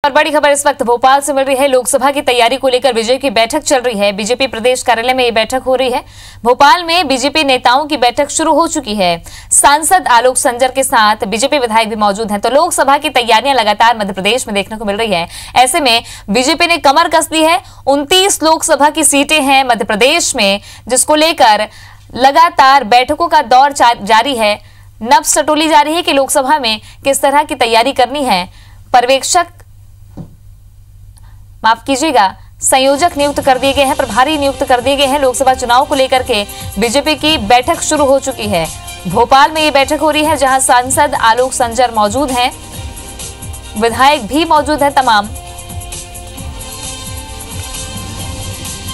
और बड़ी खबर इस वक्त भोपाल से मिल रही है। लोकसभा की तैयारी को लेकर बीजेपी की बैठक चल रही है। बीजेपी प्रदेश कार्यालय में ये बैठक हो रही है। भोपाल में बीजेपी नेताओं की बैठक शुरू हो चुकी है। सांसद आलोक संजर के साथ बीजेपी विधायक भी मौजूद हैं। तो लोकसभा की तैयारियां लगातार मध्य प्रदेश में देखने को मिल रही है। ऐसे में बीजेपी ने कमर कस दी है। 29 लोकसभा की सीटें हैं मध्य प्रदेश में, जिसको लेकर लगातार बैठकों का दौर जारी है। नब्ज टटोली जा रही है कि लोकसभा में किस तरह की तैयारी करनी है। पर्यवेक्षक माफ कीजिएगा, संयोजक नियुक्त कर दिए गए हैं, प्रभारी नियुक्त कर दिए गए हैं। लोकसभा चुनाव को लेकर के बीजेपी की बैठक शुरू हो चुकी है। भोपाल में ये बैठक हो रही है, जहां सांसद आलोक संजर मौजूद हैं, विधायक भी मौजूद हैं तमाम।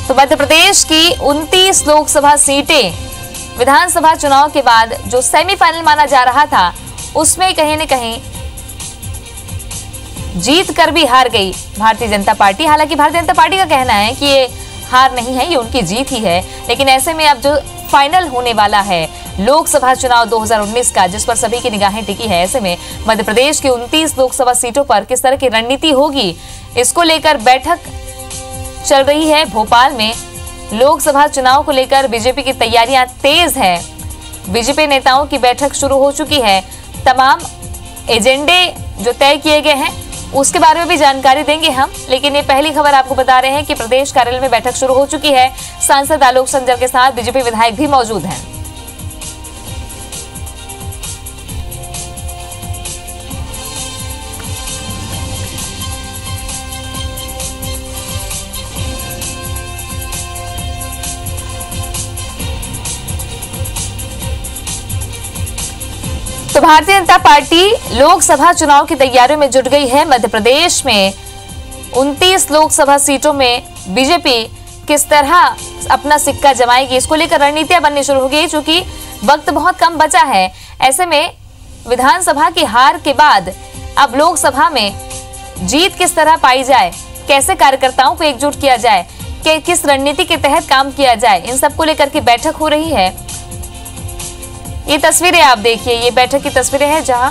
तो मध्य प्रदेश की 29 लोकसभा सीटें विधानसभा चुनाव के बाद जो सेमीफाइनल माना जा रहा था, उसमें कहीं न कहीं जीत कर भी हार गई भारतीय जनता पार्टी। हालांकि भारतीय जनता पार्टी का कहना है कि ये हार नहीं है, ये उनकी जीत ही है। लेकिन ऐसे में अब जो फाइनल होने वाला है लोकसभा चुनाव 2019 का, जिस पर सभी की निगाहें टिकी है, ऐसे में मध्य प्रदेश की 29 लोकसभा सीटों पर किस तरह की रणनीति होगी, इसको लेकर बैठक चल रही है भोपाल में। लोकसभा चुनाव को लेकर बीजेपी की तैयारियां तेज है। बीजेपी नेताओं की बैठक शुरू हो चुकी है। तमाम एजेंडे जो तय किए गए हैं उसके बारे में भी जानकारी देंगे हम, लेकिन ये पहली खबर आपको बता रहे हैं कि प्रदेश कार्यालय में बैठक शुरू हो चुकी है। सांसद आलोक संजर के साथ बीजेपी विधायक भी मौजूद हैं। तो भारतीय जनता पार्टी लोकसभा चुनाव की तैयारियों में जुट गई है। मध्य प्रदेश में 29 लोकसभा सीटों में बीजेपी किस तरह अपना सिक्का जमाएगी, इसको लेकर रणनीतियां बननी शुरू हो गई, क्योंकि वक्त बहुत कम बचा है। ऐसे में विधानसभा की हार के बाद अब लोकसभा में जीत किस तरह पाई जाए, कैसे कार्यकर्ताओं को एकजुट किया जाए, कि किस रणनीति के तहत काम किया जाए, इन सबको लेकर के बैठक हो रही है। ये तस्वीरें आप देखिए, ये बैठक की तस्वीरें हैं, जहां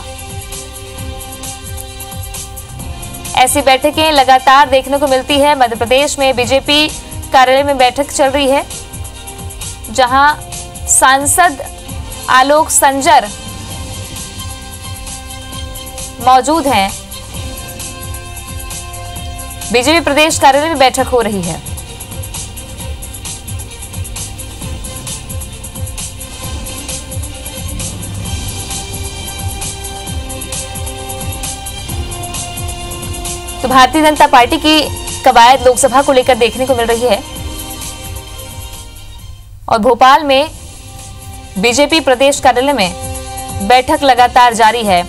ऐसी बैठकें लगातार देखने को मिलती है। मध्य प्रदेश में बीजेपी कार्यालय में बैठक चल रही है, जहां सांसद आलोक संजर मौजूद हैं। बीजेपी प्रदेश कार्यालय में बैठक हो रही है। तो भारतीय जनता पार्टी की कवायद लोकसभा को लेकर देखने को मिल रही है और भोपाल में बीजेपी प्रदेश कार्यालय में बैठक लगातार जारी है।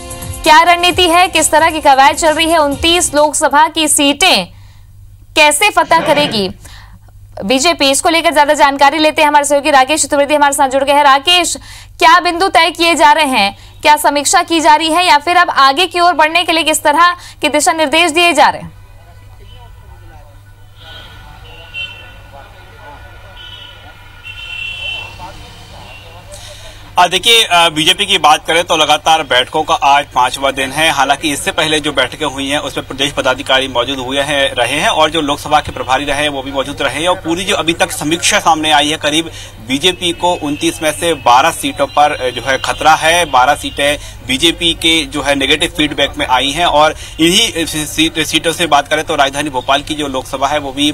क्या रणनीति है, किस तरह की कवायद चल रही है, 29 लोकसभा की सीटें कैसे फतह करेगी बीजेपी, इसको लेकर ज्यादा जानकारी लेते हैं। हमारे सहयोगी राकेश चतुर्वेदी हमारे साथ जुड़ गए हैं। राकेश, क्या बिंदु तय किए जा रहे हैं, क्या समीक्षा की जा रही है, या फिर अब आगे की ओर बढ़ने के लिए किस तरह के दिशा निर्देश दिए जा रहे हैं? देखिए, बीजेपी की बात करें तो लगातार बैठकों का आज 5वां दिन है। हालांकि इससे पहले जो बैठकें हुई हैं उसमें प्रदेश पदाधिकारी मौजूद रहे हैं और जो लोकसभा के प्रभारी रहे हैं वो भी मौजूद रहे हैं। और पूरी जो अभी तक समीक्षा सामने आई है, करीब बीजेपी को 29 में से 12 सीटों पर जो है खतरा है। 12 सीटें बीजेपी के जो है नेगेटिव फीडबैक में आई हैं और इन्हीं सीटों से बात करें तो राजधानी भोपाल की जो लोकसभा है वो भी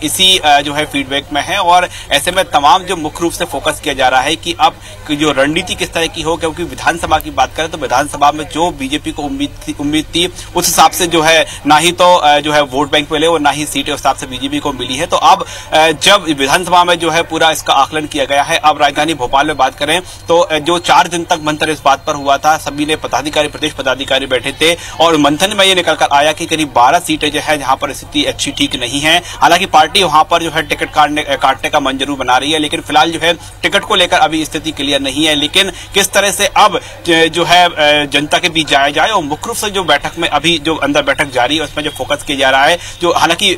इसी जो है फीडबैक में है। और ऐसे में तमाम जो मुख्य रूप से फोकस किया जा रहा है कि अब जो रणनीति किस तरह की हो, क्योंकि विधानसभा की बात करें तो विधानसभा में जो बीजेपी को उम्मीद थी उस हिसाब से जो है ना ही तो जो है वोट बैंक मिले और ना ही सीटें उस हिसाब से बीजेपी को मिली है। तो अब जब विधानसभा में जो है पूरा इसका आकलन किया गया है, अब राजधानी भोपाल में बात करें तो जो 4 दिन तक मंथन इस बात पर हुआ था, सभी ने पदाधिकारी प्रदेश पदाधिकारी बैठे थे और मंथन में ये निकल कर आया कि करीब 12 सीटें जो है जहां पर स्थिति अच्छी ठीक नहीं है। हालांकि पार्टी वहां पर जो है टिकट काटने का मन जरूर बना रही है, लेकिन फिलहाल जो है टिकट को लेकर अभी स्थिति क्लियर नहीं है। लेकिन किस तरह से अब जो है जनता के बीच जाया जाए और मुख्य रूप से जो बैठक में अभी जो अंदर बैठक जारी है उसमें जो फोकस किया जा रहा है, जो हालांकि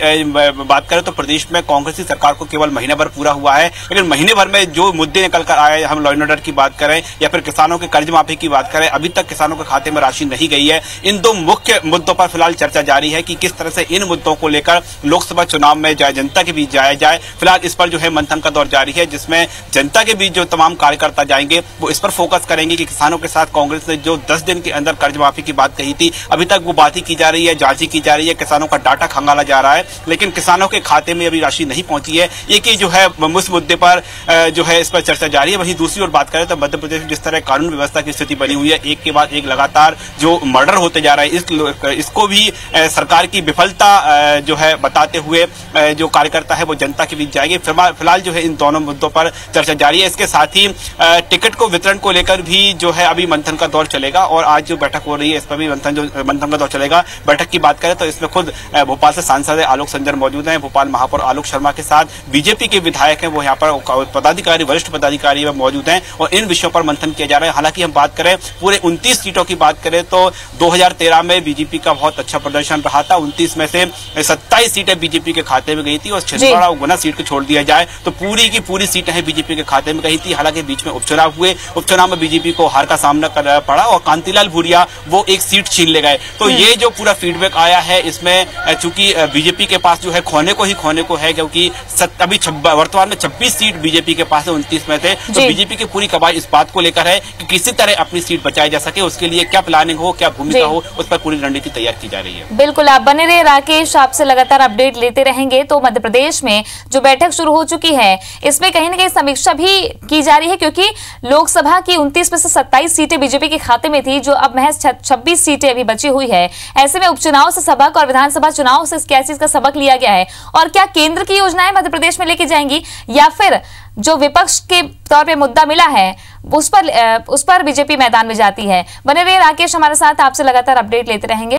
बात करें तो प्रदेश में कांग्रेस की सरकार को केवल महीना भर पूरा हुआ है, लेकिन महीने भर में जो मुद्दे निकल कर आए, हम लॉ एंड ऑर्डर की बात करें या फिर किसानों के कर्ज माफी की बात करें, अभी अभी तक किसानों के खाते में राशि नहीं गई है। इन दो मुख्य मुद्दों पर फिलहाल चर्चा जारी है कि किस तरह से इन मुद्दों को लेकर लोकसभा चुनाव में जनता के बीच जाया जाए। फिलहाल इस पर जो है मंथन का दौर जारी है, जिसमें जनता के बीच जो तमाम कार्यकर्ता जाएंगे वो इस पर फोकस करेंगे कि किसानों के साथ कांग्रेस ने जो 10 दिन के अंदर कर्ज माफी की बात कही थी, अभी तक वो बात ही की जा रही है, जांच ही की जा रही है, किसानों का डाटा खंगाला जा रहा है, लेकिन किसानों के खाते में अभी राशि नहीं पहुंची है। एक ही जो है उस मुद्दे पर जो है इस पर चर्चा जारी है। वहीं दूसरी ओर बात करें तो मध्य प्रदेश में जिस तरह कानून व्यवस्था की स्थिति बनी हुई है, एक के बाद एक लगातार जो मर्डर होते जा रहा है, इसको भी सरकार की विफलता जो है बताते हुए जो कार्यकर्ता है वो जनता के बीच जाएंगे। फिलहाल जो है इन दोनों मुद्दों पर चर्चा जारी है। इसके साथ ही टिकट को वितरण को लेकर भी जो है अभी मंथन का दौर चलेगा और आज जो बैठक हो रही है इस पर भी मंथन का दौर चलेगा। बैठक की बात करें तो इसमें खुद भोपाल से सांसद आलोक संजर मौजूद हैं, भोपाल महापौर आलोक शर्मा के साथ बीजेपी के विधायक हैं, वो यहाँ पर पदाधिकारी, वरिष्ठ पदाधिकारी मौजूद हैं और इन विषयों पर मंथन किया जा रहा है। हालांकि हम बात करें पूरे 29 सीटों की बात करें तो 2013 में बीजेपी का बहुत अच्छा प्रदर्शन रहा था। 29 में से 27 सीटें बीजेपी के खाते में गई थी और छिंदवाड़ा और गुना सीट को छोड़ दिया जाए तो पूरी की पूरी सीटें हैं बीजेपी के खाते में गई थी। हालांकि बीच में उपचुनाव हुए, उपचुनाव में बीजेपी को हार का सामना करना पड़ा और कांतिलाल भूरिया वो एक सीट छीन ले गए। तो ये जो पूरा फीडबैक आया है इसमें चूंकि बीजेपी के पास जो है खोने को है, क्योंकि अभी वर्तमान में 26 सीट बीजेपी के पास है 29 में थे, तो बीजेपी की पूरी कवायद इस बात को लेकर है कि किसी तरह अपनी सीट बचाई जा सके, उसके लिए क्या प्लानिंग हो, क्या भूमिका हो, उस पर पूरी रणनीति तैयार की जा रही है। बिल्कुल, आप बने रहे राकेश, आपसे लगातार अपडेट लेते रहेंगे। तो मध्य प्रदेश में जो बैठक शुरू हो चुकी है इसमें कहीं ना कहीं समीक्षा भी की जा रही है, क्योंकि लोकसभा की 29 में से 27 सीटें बीजेपी के खाते में थी, जो अब महज 26 सीटें अभी बची हुई है। ऐसे में उपचुनाव से सबक और विधानसभा चुनाव से क्या चीज का सबक लिया गया है और क्या केंद्र की योजनाएं मध्य प्रदेश में लेके जाएंगी या फिर जो विपक्ष के तौर पे मुद्दा मिला है उस पर बीजेपी मैदान में जाती है। बने रहिए राकेश हमारे साथ, आपसे लगातार अपडेट लेते रहेंगे।